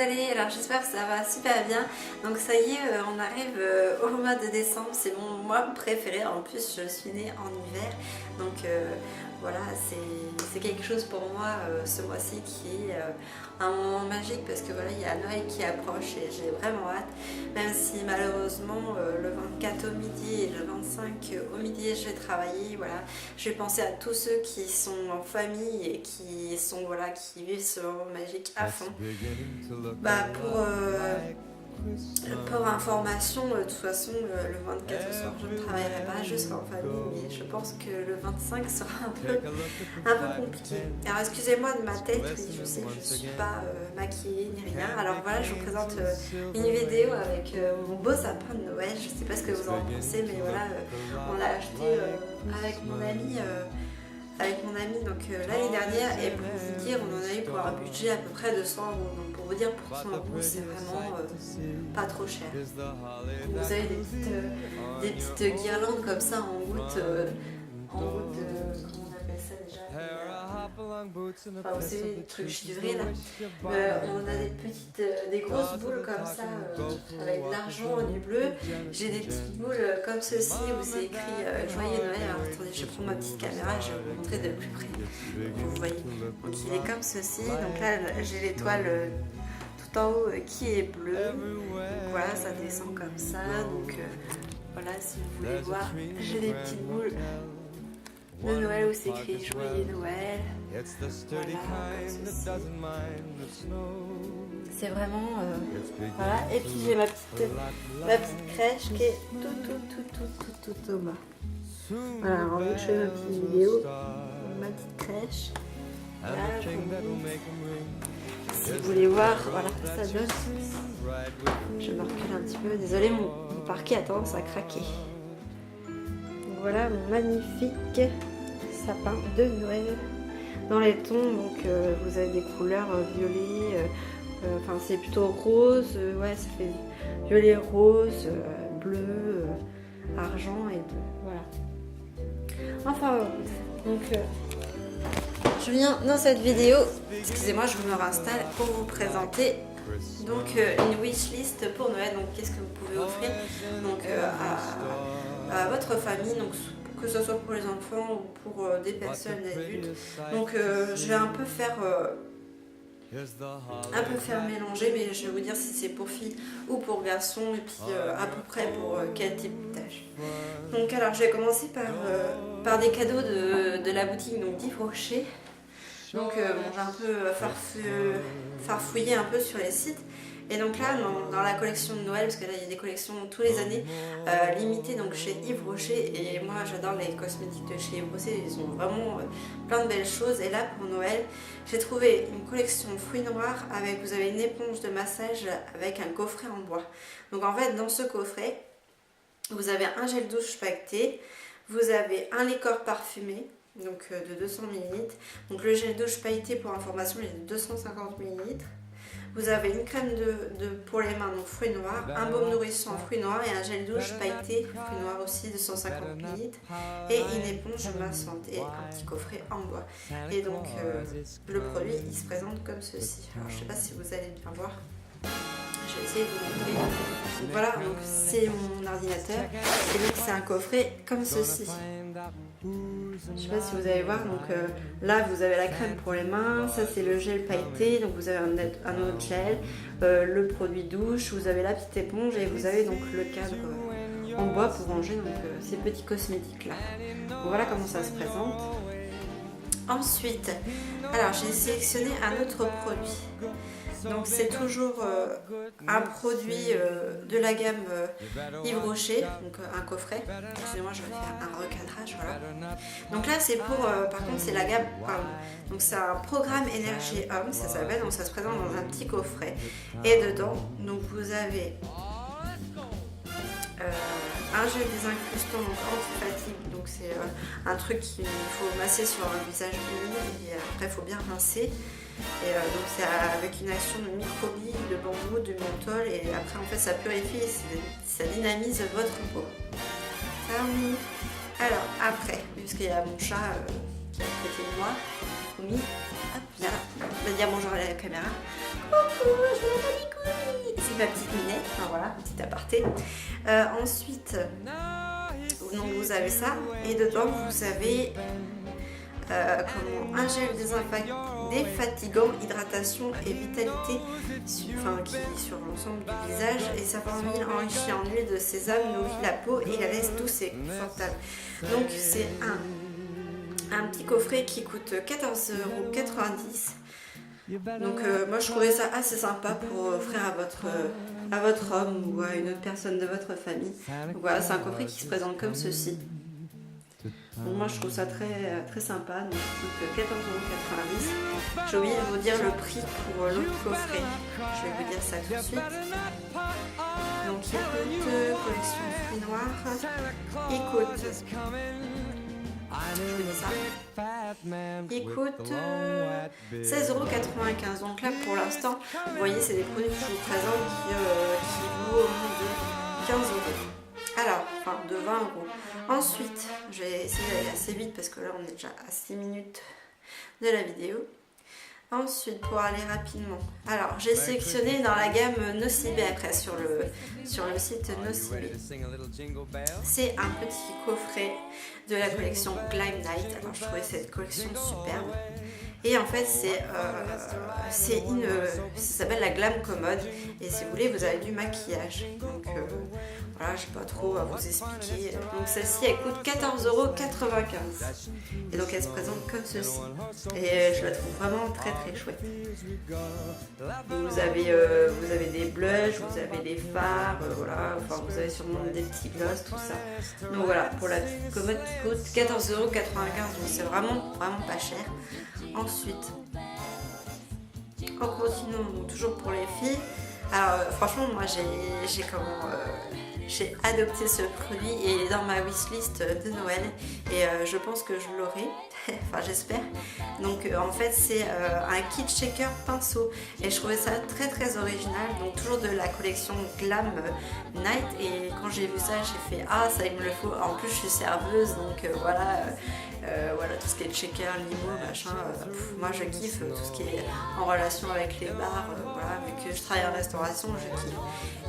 allez? Alors j'espère que ça va super bien. Donc ça y est, on arrive au mois de décembre, c'est mon mois préféré. En plus je suis née en hiver, donc voilà, c'est quelque chose pour moi ce mois-ci qui est un moment magique parce que voilà, il y a Noël qui approche et j'ai vraiment hâte. Même si malheureusement le 24 au midi et le 25 au midi je vais travailler, voilà, je vais penser à tous ceux qui sont en famille et qui sont voilà, qui vivent ce moment magique à fond. Bah pour information, de toute façon, le 24 au soir, je ne travaillerai pas, je serai en famille, mais je pense que le 25 sera un peu compliqué. Alors, excusez-moi de ma tête, oui, je sais que je ne suis pas maquillée ni rien. Alors voilà, je vous présente une vidéo avec mon beau sapin de Noël. Je ne sais pas ce que vous en pensez, mais voilà, on l'a acheté avec mon ami. Donc l'année dernière, et pour vous dire, on en a eu pour un budget à peu près de 100 €. Donc pour vous dire, pour 100 €, c'est vraiment pas trop cher. Vous avez des petites guirlandes comme ça en gouttes, comment on appelle ça déjà? Enfin, vous savez, les trucs givrés là. On a des grosses boules comme ça, avec de l'argent et du bleu. J'ai des petites boules comme ceci où c'est écrit Joyeux Noël. Alors attendez, je prends ma petite caméra, je vais vous montrer de plus près. Vous voyez. Donc il est comme ceci. Donc là, j'ai l'étoile tout en haut qui est bleue. Donc voilà, ça descend comme ça. Donc voilà, si vous voulez voir, j'ai des petites boules de Noël où c'est écrit Joyeux Noël. Voilà, c'est vraiment voilà. Et puis j'ai ma petite crèche qui est tout au bas. Voilà, alors vu que je fais ma petite vidéo, ma petite crèche. Voilà, si vous voulez voir, voilà, ça donne. Je me recule un petit peu. Désolée, mon parquet a tendance à craquer. Donc voilà mon magnifique sapin de Noël dans les tons. Donc vous avez des couleurs violet, enfin c'est plutôt rose, ouais, ça fait violet, rose, bleu, argent et bleu. Voilà. Enfin donc je viens dans cette vidéo, excusez-moi, je me réinstalle pour vous présenter donc une wishlist pour Noël. Donc qu'est-ce que vous pouvez offrir donc à votre famille, donc que ce soit pour les enfants ou pour des personnes adultes. Donc je vais un peu faire mélanger, mais je vais vous dire si c'est pour filles ou pour garçons et puis à peu près pour quel type d'âge. Donc alors je vais commencer par des cadeaux de la boutique donc d'Yves Rocher. Donc bon, j'ai un peu farfouillé un peu sur les sites. Et donc là, dans la collection de Noël, parce que là il y a des collections tous les années limitées donc chez Yves Rocher, et moi j'adore les cosmétiques de chez Yves Rocher, ils ont vraiment plein de belles choses. Et là pour Noël, j'ai trouvé une collection fruits noirs avec, vous avez une éponge de massage avec un coffret en bois. Donc en fait dans ce coffret, vous avez un gel douche paqueté, vous avez un liqueur parfumé, donc de 200 ml. Donc le gel douche pailleté pour information il est de 250 ml. Vous avez une crème pour les mains, donc fruits noirs, un baume nourrissant fruits noirs et un gel douche pailleté, fruits noirs aussi de 150 ml. Et une éponge massante et un petit coffret en bois. Et donc le produit il se présente comme ceci. Alors je ne sais pas si vous allez bien voir. Je vais essayer de vous montrer. Donc voilà, donc c'est mon ordinateur. Et donc c'est un coffret comme ceci. Je ne sais pas si vous allez voir, donc là vous avez la crème pour les mains, ça c'est le gel pailleté, donc vous avez un autre gel, le produit douche, vous avez la petite éponge et vous avez donc le cadre en bois pour ranger donc, ces petits cosmétiques là. Donc, voilà comment ça se présente. Ensuite, alors j'ai sélectionné un autre produit. Donc c'est toujours un produit de la gamme Yves Rocher, donc un coffret. Excusez-moi, je vais faire un recadrage, voilà. Donc là c'est pour, par contre c'est la gamme homme. Donc c'est un programme énergie homme, ça s'appelle, donc ça se présente dans un petit coffret. Et dedans, donc vous avez un gel désincrustant donc anti-fatigue, donc c'est un truc qu'il faut masser sur un visage humide et après il faut bien rincer. Et donc c'est avec une action de microbilles, de bambou, de menthol et après en fait ça purifie et ça dynamise votre peau. Alors après, puisqu'il y a mon chat qui est à côté de moi, Oumi, hop, viens là. dire bonjour à la caméra. Coucou, je m'appelle Ikoui. C'est ma petite minette, enfin voilà, petit aparté. Ensuite, donc vous avez ça, et dedans vous avez un gel défatigant, hydratation et vitalité, qui est sur l'ensemble du visage, et sa formule enrichie en huile de sésame nourrit la peau et la laisse douce et confortable. Donc c'est un petit coffret qui coûte 14,90 €. Donc moi je trouvais ça assez sympa pour offrir à votre homme ou à une autre personne de votre famille. Donc voilà, c'est un coffret qui se présente comme ceci. Donc moi je trouve ça très, très sympa, donc il coûte 14,90 €. J'ai oublié de vous dire le prix pour l'autre coffret, je vais vous dire ça tout de suite. Donc il coûte, collection fruits noirs, il coûte, je vous dis ça, il coûte 16,95 €. Donc là pour l'instant, vous voyez c'est des produits que je vous présente qui vaut au moins de 15 €. Alors, enfin de 20 €. Ensuite, je vais essayer d'aller assez vite parce que là on est déjà à 6 minutes de la vidéo. Ensuite, pour aller rapidement, alors j'ai sélectionné dans la gamme Nocibé après sur le site Nocibé. C'est un petit coffret de la collection Glam Night. Alors je trouvais cette collection superbe. Et en fait, ça s'appelle la Glam Commode. Et si vous voulez, vous avez du maquillage. Donc voilà, je n'ai pas trop à vous expliquer. Donc celle-ci, elle coûte 14,95 €. Et donc elle se présente comme ceci. Et je la trouve vraiment très très chouette. Donc, vous avez des blushs, vous avez des fards, voilà. Enfin, vous avez sûrement des petits gloss, tout ça. Donc voilà, pour la petite commode qui coûte 14,95 €. Donc c'est vraiment vraiment pas cher. Ensuite, en continuant, donc toujours pour les filles. Alors franchement, moi j'ai adopté ce produit et il est dans ma wishlist de Noël et je pense que je l'aurai, enfin j'espère. Donc en fait c'est un kit shaker pinceau et je trouvais ça très très original, donc toujours de la collection Glam Night, et quand j'ai vu ça j'ai fait ah ça il me le faut. En plus je suis serveuse donc voilà tout ce qui est shaker, limo, machin, moi je kiffe tout ce qui est en relation avec les bars, voilà, vu que je travaille en restauration je kiffe.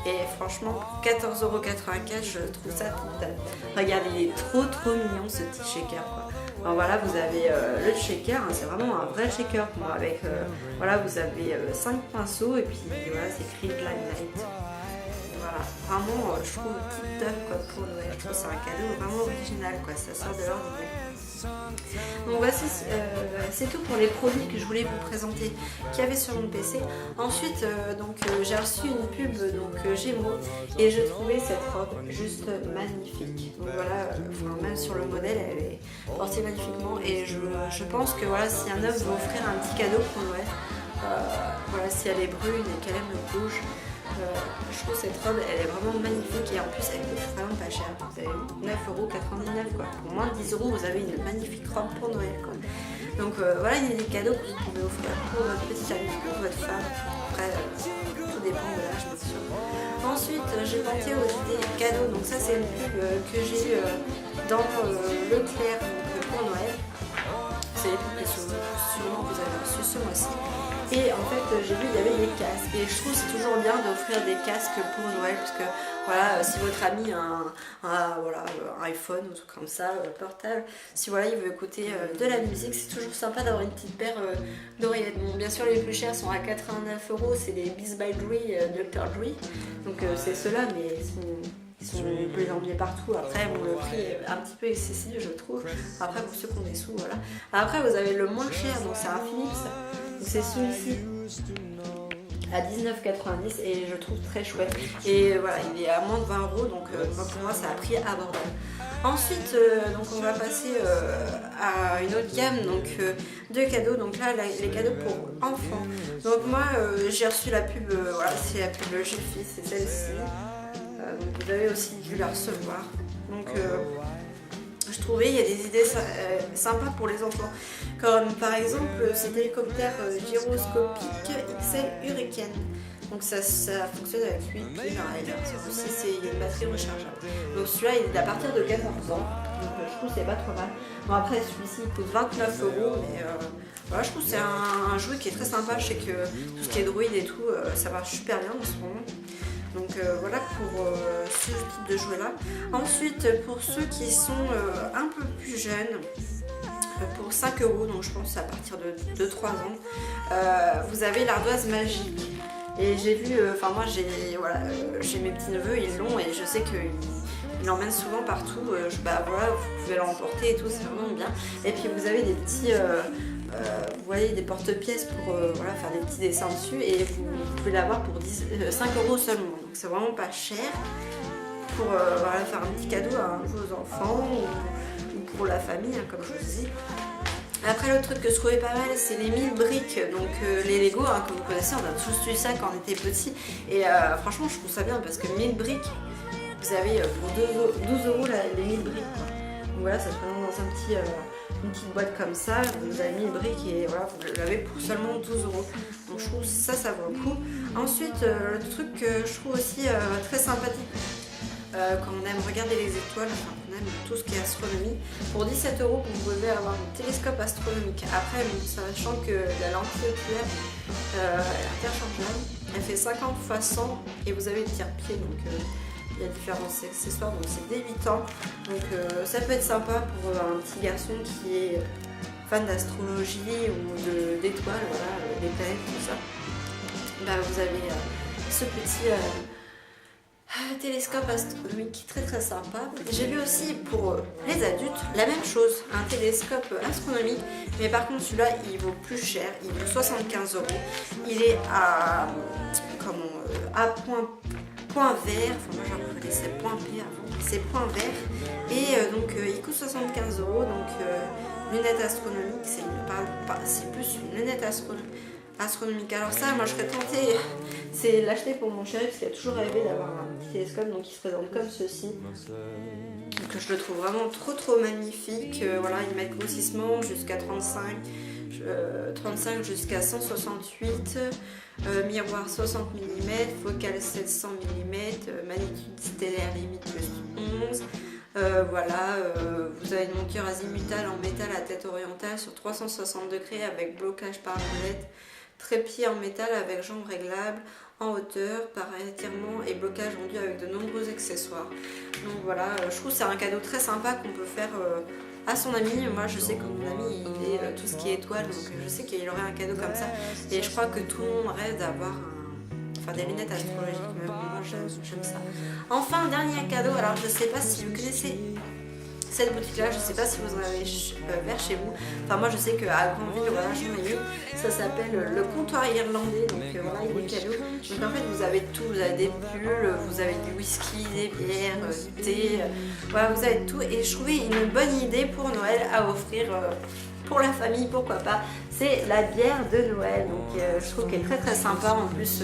Et franchement, pour 14,95 €, je trouve ça total. Regardez, il est trop mignon ce petit shaker, quoi. Alors voilà, vous avez le shaker, hein, c'est vraiment un vrai shaker pour moi. Avec, voilà, vous avez 5 pinceaux et puis voilà, c'est écrit Glam Night. Voilà, vraiment, je trouve tip top quoi, pour Noël. Je trouve que c'est un cadeau vraiment original, quoi. Ça sort de l'ordinaire. Donc voici, c'est tout pour les produits que je voulais vous présenter qu'il y avait sur mon PC. Ensuite, j'ai reçu une pub Gémeaux et je trouvais cette robe juste magnifique. Donc voilà, même sur le modèle, elle est portée magnifiquement et je pense que voilà, si un homme veut offrir un petit cadeau pour Noël, voilà, si elle est brune et qu'elle aime le rouge, je trouve cette robe elle est vraiment magnifique et en plus elle coûte vraiment pas cher. Vous avez 9,99 € quoi. Pour moins de 10 € vous avez une magnifique robe pour Noël quoi. Donc voilà, il y a des cadeaux que vous pouvez offrir pour votre petite amie, pour votre femme. Après tout dépend de l'âge bien sûr. Ensuite j'ai pensé aux idées cadeaux. Donc ça c'est une pub que j'ai dans Leclerc pour Noël. C'est les pubs que sûrement vous avez reçues ce mois-ci. Et en fait j'ai vu il y avait des casques et je trouve que c'est toujours bien d'offrir des casques pour Noël parce que voilà, si votre ami a un iPhone ou tout comme ça, portable, si voilà il veut écouter de la musique, c'est toujours sympa d'avoir une petite paire d'oreillettes. Bon, bien sûr les plus chers sont à 89 €, c'est les Beats by Dre, Dr. Dre, donc c'est ceux-là mais on peut les emmener partout. Après bon, le prix est un petit peu excessif je trouve, après pour ceux qui ont des sous voilà. Après vous avez le moins cher, donc c'est un Philips. C'est celui-ci à 19,90 € et je trouve très chouette. Et voilà, il est à moins de 20 €, donc pour moi ça a pris abordable. Ensuite, donc on va passer à une autre gamme de cadeaux. Donc là, les cadeaux pour enfants. Donc moi, j'ai reçu la pub, voilà, c'est la pub Jiffy, c'est celle-ci. Donc vous avez aussi dû la recevoir. Donc je trouvais il y a des idées sympas pour les enfants, comme par exemple cet hélicoptère gyroscopique XL Hurricane. Donc ça fonctionne avec 8 piles. Il y a une batterie rechargeable. Donc celui-là il est à partir de 14 ans. Donc je trouve que c'est pas trop mal. Bon après celui-ci il coûte 29 €. Mais voilà, je trouve que c'est un jouet qui est très sympa. Je sais que tout ce qui est Droid et tout, ça marche super bien en ce moment. Donc voilà pour ce type de jouet là. Ensuite pour ceux qui sont un peu plus jeunes, pour 5 €, donc je pense à partir de 2-3 ans, vous avez l'ardoise magique. Et j'ai vu, moi j'ai mes petits neveux, ils l'ont et je sais qu'ils l'emmènent souvent partout. Voilà, vous pouvez l'emporter et tout, c'est vraiment bien. Et puis vous avez des petits, vous voyez, des porte-pièces pour faire des petits dessins dessus et vous pouvez l'avoir pour 5 € seulement. Donc c'est vraiment pas cher pour faire un petit cadeau à vos enfants ou pour la famille, hein, comme je vous dis. Après l'autre truc que je trouvais pas mal, c'est les 1000 briques, donc les Lego, hein, que vous connaissez, on a tous eu ça quand on était petits. Et franchement je trouve ça bien parce que 1000 briques, vous avez pour 12 € les 1000 briques, quoi. Donc voilà, ça se présente dans une petite boîte comme ça, vous avez 1000 briques et voilà, vous l'avez pour seulement 12 €. Donc je trouve ça vaut le coup. Ensuite, le truc que je trouve aussi très sympathique, quand on aime regarder les étoiles, on aime tout ce qui est astronomie, pour 17 €, vous pouvez avoir un télescope astronomique. Après, sachant que la lentille oculaire est interchangeable, elle fait 50 x 100 et vous avez le tire-pied, donc il y a différents accessoires, donc c'est dès 8 ans. Donc ça peut être sympa pour un petit garçon qui est fan d'astrologie ou d'étoiles, voilà, des planètes, tout ça. Vous avez ce petit télescope astronomique très très sympa. J'ai vu aussi pour les adultes la même chose, un télescope astronomique, mais par contre celui-là il vaut plus cher, il vaut 75 €. Il est à point vert, moi j'en connaissais point P avant, c'est point vert, et donc il coûte 75 €. Donc lunettes astronomiques, c'est plus une lunette astronomique. Alors ça, moi je serais tentée, c'est l'acheter pour mon chéri parce qu'il a toujours rêvé d'avoir un petit télescope, donc il se présente comme ceci. Donc je le trouve vraiment trop magnifique. Voilà, il met grossissement jusqu'à 35 jusqu'à 168, miroir 60 mm, focale 700 mm, magnitude stellaire limite plus 11. Vous avez une monture azimutale en métal à tête orientale sur 360 degrés avec blocage par molette, trépied en métal avec jambes réglables en hauteur par étirement et blocage rendu avec de nombreux accessoires. Donc voilà, je trouve que c'est un cadeau très sympa qu'on peut faire à son ami. Moi je sais que mon ami il est tout ce qui est étoile, donc je sais qu'il aurait un cadeau comme ça et je crois que tout le monde rêve d'avoir des lunettes astrologiques, même moi j'aime ça. Enfin, dernier cadeau, alors je sais pas si vous connaissez cette boutique là, je sais pas si vous en avez vers chez vous. Moi je sais qu'à Grandville, voilà, j'en ai mis, ça s'appelle le comptoir irlandais, donc voilà, il est cadeau. Donc en fait vous avez tout, vous avez des pulls, vous avez du whisky, des bières, du thé, voilà, vous avez tout, et je trouvais une bonne idée pour Noël à offrir pour la famille, pourquoi pas, c'est la bière de Noël. Donc je trouve qu'elle est très sympa, en plus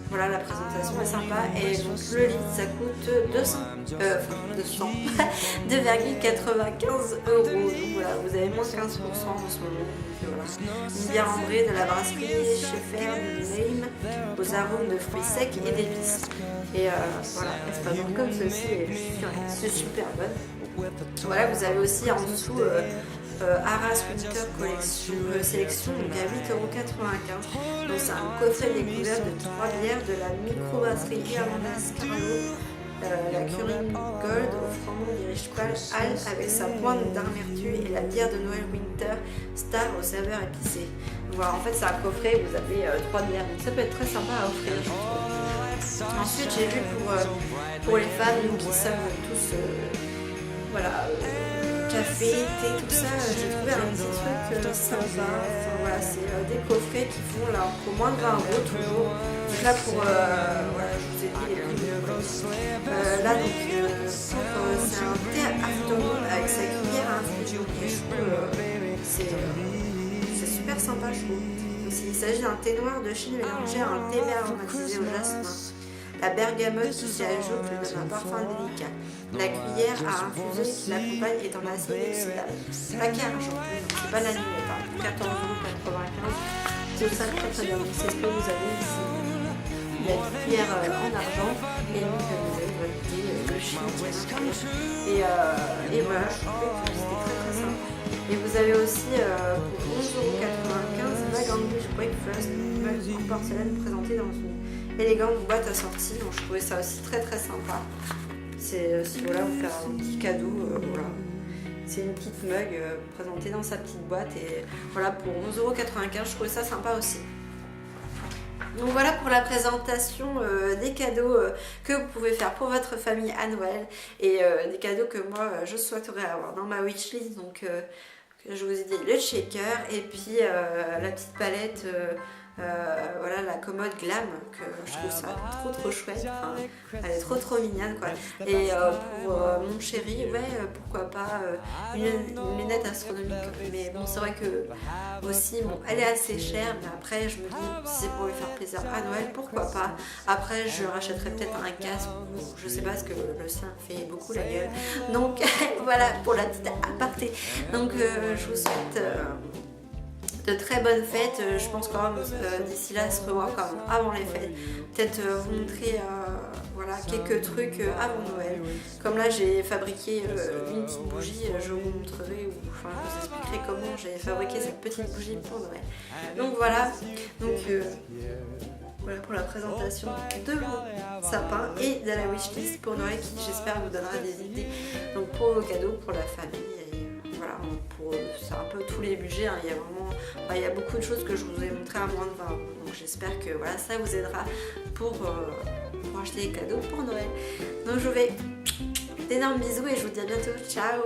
voilà, la présentation est sympa, et donc le litre ça coûte 2,95 €. Donc voilà, vous avez moins 15% en ce moment. Donc, voilà. Une bière ambrée de la brasserie Schaeffer de Nîmes aux arômes de fruits secs et d'épices. Et voilà, elle se présente comme ceci et c'est super bonne. Voilà, vous avez aussi en dessous Arras Winter Collection Sélection, donc à 8,95 €. Donc c'est un coffret découvert de 3 bières de la microbrasserie irlandaise Carlo, la Curie Gold au framboises d'Irish Hall avec sa pointe d'amertume, et la bière de Noël Winter Star aux saveurs épicées. Voilà, en fait c'est un coffret, vous avez 3 bières, donc ça peut être très sympa à offrir. Ensuite j'ai vu pour les femmes qui savent tous café, thé, tout ça, j'ai trouvé un petit truc sympa. Voilà, c'est des coffrets qui font là pour moins de 20 € toujours. Donc là pour je vous ai dit les prix de là donc c'est un thé afternoon avec sa cuillère à infusion, et je trouve c'est super sympa, je trouve. Donc, il s'agit d'un thé noir de Chine mélangé à un thé vert aromatisé au jasmin. La bergamote qui s'y ajoute lui donne un parfum délicat. La cuillère à infuser qui l'accompagne est en acier inoxydable. Paquet argenté, c'est pas la limite, 14,95 €. C'est ça très bien, c'est ce que vous avez ici. il y a une cuillère en argent et donc vous avez votre thé, le chien qui est à l'intérieur. Et voilà, je trouvais que c'était très très simple. Et vous avez aussi pour 11,95 Mag English Breakfast, mug en porcelaine présenté dans une élégante boîte assortie. Donc je trouvais ça aussi très très sympa. C'est si voilà, vous faire un petit cadeau, voilà. C'est une petite mug présentée dans sa petite boîte et voilà pour 11,95 €, je trouvais ça sympa aussi. Donc voilà pour la présentation des cadeaux que vous pouvez faire pour votre famille à Noël et des cadeaux que moi je souhaiterais avoir dans ma wishlist. Donc je vous ai dit le shaker et puis la petite palette, voilà la commode glam que je trouve ça trop chouette, enfin, elle est trop mignonne quoi. Et pour mon chéri, ouais pourquoi pas une lunette astronomique, mais bon c'est vrai que aussi bon elle est assez chère, mais après je me dis si c'est pour lui faire plaisir à Noël pourquoi pas. Après je rachèterai peut-être un casque, bon, je sais pas parce que le sien fait beaucoup la gueule, donc voilà pour la petite aparté. Donc je vous souhaite de très bonnes fêtes. Je pense quand même d'ici là se revoir quand même avant les fêtes, peut-être vous montrer voilà, quelques trucs avant Noël. Comme là j'ai fabriqué une petite bougie, je vous montrerai ou enfin je vous expliquerai comment j'ai fabriqué cette petite bougie pour Noël. Donc voilà, donc voilà pour la présentation de mon sapin et de la wishlist pour Noël qui j'espère vous donnera des idées donc pour vos cadeaux pour la famille. Voilà, c'est un peu tous les budgets, hein. Il y a beaucoup de choses que je vous ai montré à moins de 20 €. Donc j'espère que voilà, ça vous aidera pour acheter des cadeaux pour Noël. Donc je vous fais d'énormes bisous et je vous dis à bientôt. Ciao!